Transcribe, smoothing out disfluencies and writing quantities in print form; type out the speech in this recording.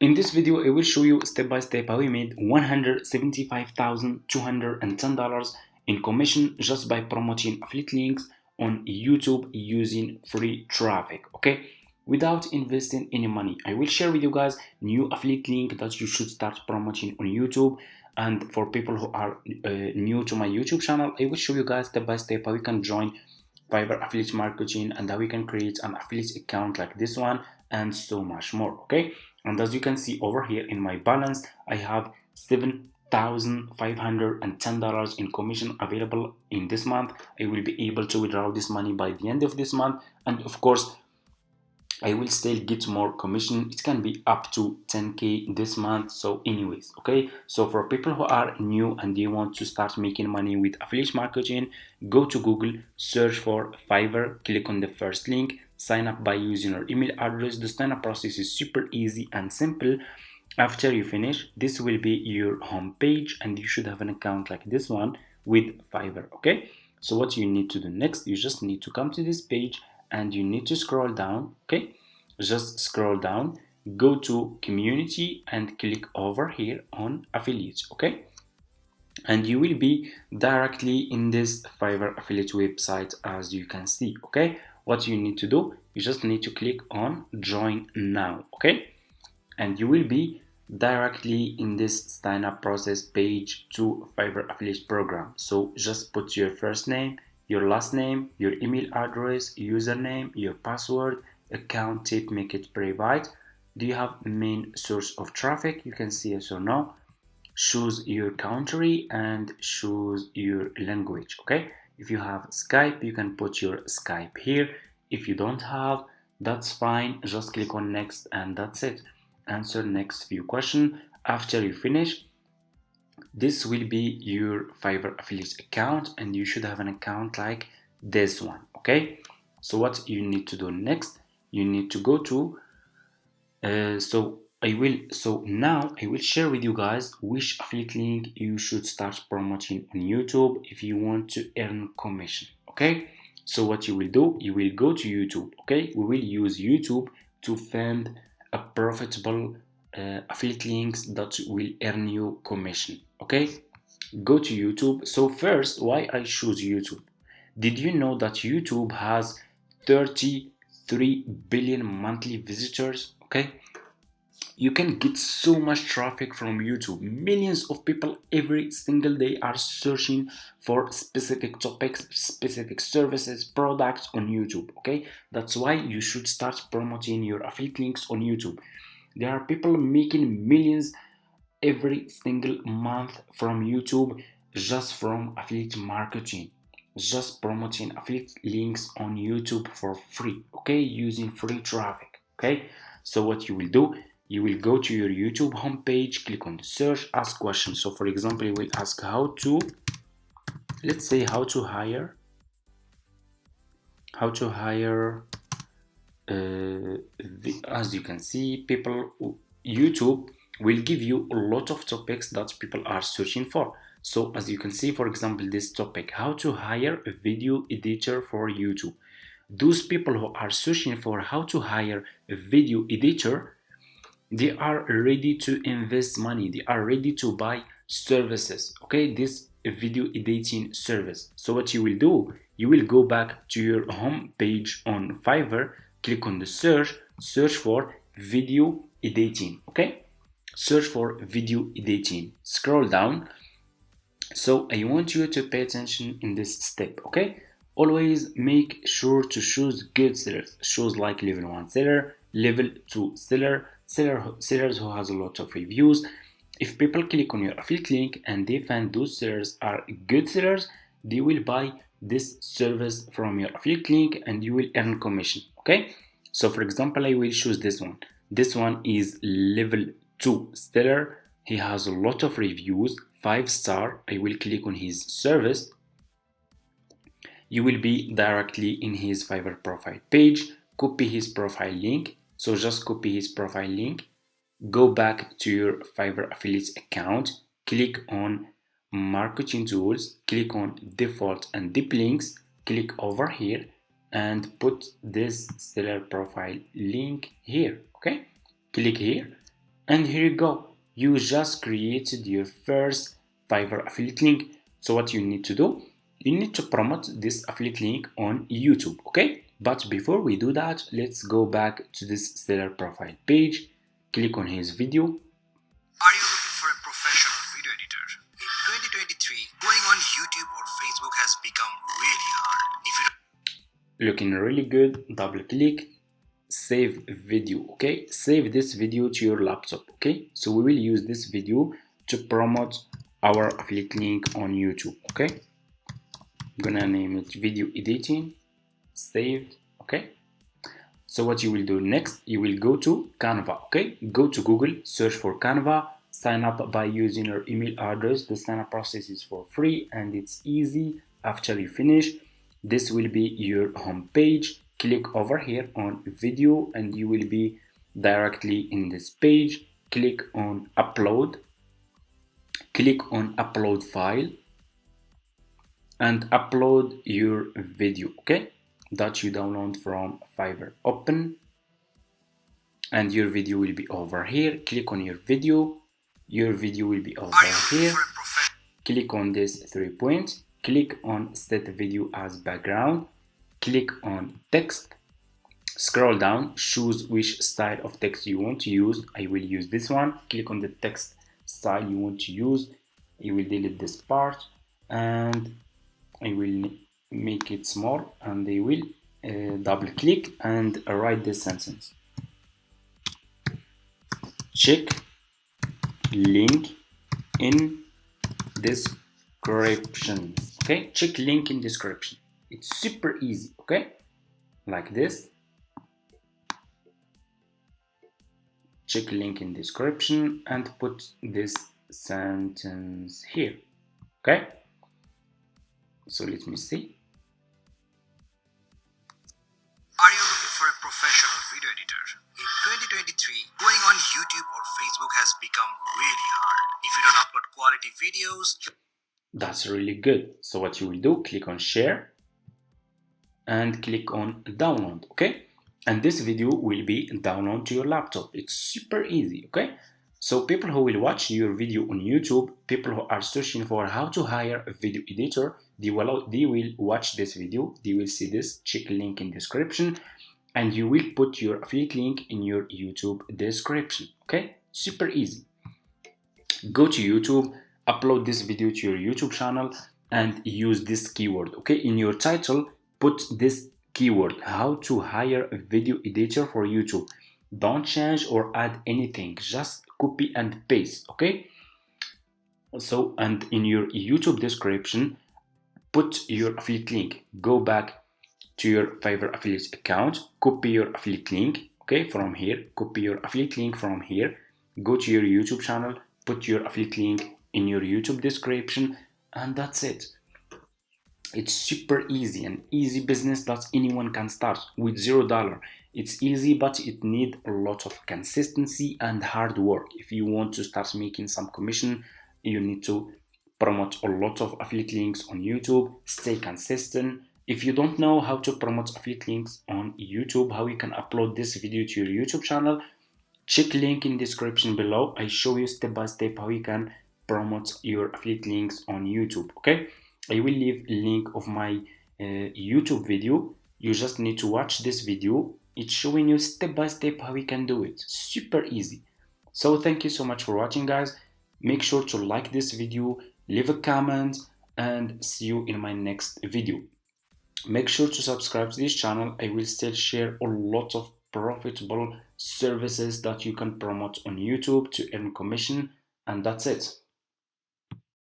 In this video, I will show you step by step how we made $175,210 in commission just by promoting affiliate links on YouTube using free traffic, okay? Without investing any money. I will share with you guys new affiliate link that you should start promoting on YouTube. And for people who are new to my YouTube channel, I will show you guys step by step how you can join Fiverr affiliate marketing and how we can create an affiliate account like this one and so much more, okay? And as you can see over here in my balance, I have $7,510 in commission available in this month. I will be able to withdraw this money by the end of this month, and of course I will still get more commission. It can be up to 10k this month. So anyways, okay, so for people who are new and they want to start making money with affiliate marketing, go to Google, search for Fiverr, click on the first link, sign up by using your email address. The sign up process is super easy and simple. After you finish, this will be your home page and you should have an account like this one with Fiverr, okay? So what you need to do next, you just need to come to this page and you need to scroll down, okay? Just scroll down, go to community and click over here on affiliates, okay? And you will be directly in this Fiverr affiliate website as you can see, okay? What you need to do, you just need to click on join now, okay? And you will be directly in this sign up process page to Fiverr affiliate program. So just put your first name, your last name, your email address, username, your password, account type, make it private. Do you have main source of traffic? You can see yes or no. Choose your country and choose your language, okay? If you have Skype, you can put your Skype here. If you don't have, that's fine. Just click on next and that's it. Answer next few questions. After you finish, this will be your Fiverr affiliate account and you should have an account like this one, okay? So what you need to do next, you need to go to now I will share with you guys which affiliate link you should start promoting on YouTube if you want to earn commission, okay? So what you will do, you will go to YouTube, okay? We will use YouTube to find a profitable affiliate links that will earn you commission, okay? Go to YouTube. So first, why I choose YouTube? Did you know that YouTube has 33 billion monthly visitors, okay? You can get so much traffic from YouTube. Millions of people every single day are searching for specific topics, specific services, products on YouTube, okay? That's why you should start promoting your affiliate links on YouTube. There are people making millions every single month from YouTube just from affiliate marketing, just promoting affiliate links on YouTube for free, okay, using free traffic, okay? So what you will do, you will go to your YouTube homepage, click on the search, ask questions. So for example, you will ask how to, let's say how to hire as you can see, YouTube will give you a lot of topics that people are searching for. So as you can see, for example, this topic, how to hire a video editor for YouTube. Those people who are searching for how to hire a video editor, they are ready to invest money, they are ready to buy services, okay, this video editing service. So what you will do, you will go back to your home page on Fiverr, click on the search for video editing, okay, search for video editing, scroll down. So I want you to pay attention in this step, okay? Always make sure to choose good sellers. Choose like level 1 seller, level 2 sellers who has a lot of reviews. If people click on your affiliate link and they find those sellers are good sellers, they will buy this service from your affiliate link and you will earn commission, okay? So for example, I will choose this one. This one is level 2 seller. He has a lot of reviews, 5-star. I will click on his service. You will be directly in his Fiverr profile page. Copy his profile link. So just copy his profile link. Go back to your Fiverr affiliate account. Click on marketing tools. Click on default and deep links. Click over here and put this seller profile link here. Okay. Click here And here you go. You just created your first Fiverr affiliate link. So what you need to do, you need to promote this affiliate link on YouTube, okay? But before we do that, let's go back to this seller profile page, click on his video. Are you looking for a professional video editor? In 2023, going on YouTube or Facebook has become really hard. If you looking really good, double click, save video, okay? Save this video to your laptop, okay? So we will use this video to promote our affiliate link on YouTube, okay? I'm gonna name it video editing, save, okay? So what you will do next, you will go to Canva, okay? Go to Google, search for Canva, sign up by using your email address. The sign up process is for free and it's easy. After you finish, this will be your home page. Click over here on video and you will be directly in this page. Click on upload. Click on upload file and upload your video, okay? That you download from Fiverr. Open and your video will be over here. Click on your video will be over here. Click on this 3 points, click on set video as background, click on text, scroll down, choose which style of text you want to use. I will use this one. Click on the text style you want to use. I will delete this part and I will make it small and I will double click and write this sentence. Check link in description, okay? Check link in description. It's super easy, okay? Like this. Check link in description and put this sentence here, okay? So let me see. Are you looking for a professional video editor? In 2023, going on YouTube or Facebook has become really hard. If you don't upload quality videos, that's really good. So what you will do, click on share and click on download, okay? And this video will be downloaded to your laptop. It's super easy, okay? So people who will watch your video on YouTube, people who are searching for how to hire a video editor, they will watch this video. They will see this, check link in description, and you will put your affiliate link in your YouTube description, okay? Super easy. Go to YouTube, upload this video to your YouTube channel and use this keyword, okay? In your title, put this keyword, how to hire a video editor for YouTube. Don't change or add anything, just copy and paste, okay? So, and in your YouTube description, put your affiliate link. Go back to your Fiverr affiliate account, copy your affiliate link, okay, from here, copy your affiliate link from here, go to your YouTube channel, put your affiliate link in your YouTube description, and that's it. It's super easy, an easy business that anyone can start with $0. It's easy, but it needs a lot of consistency and hard work. If you want to start making some commission, you need to promote a lot of affiliate links on YouTube, stay consistent. If you don't know how to promote affiliate links on YouTube, how you can upload this video to your YouTube channel, check link in description below. I show you step by step how you can promote your affiliate links on YouTube, okay? I will leave a link of my YouTube video. You just need to watch this video. It's showing you step by step how you can do it. Super easy. So thank you so much for watching, guys. Make sure to like this video, leave a comment, and see you in my next video. Make sure to subscribe to this channel. I will still share a lot of profitable services that you can promote on YouTube to earn commission, and that's it.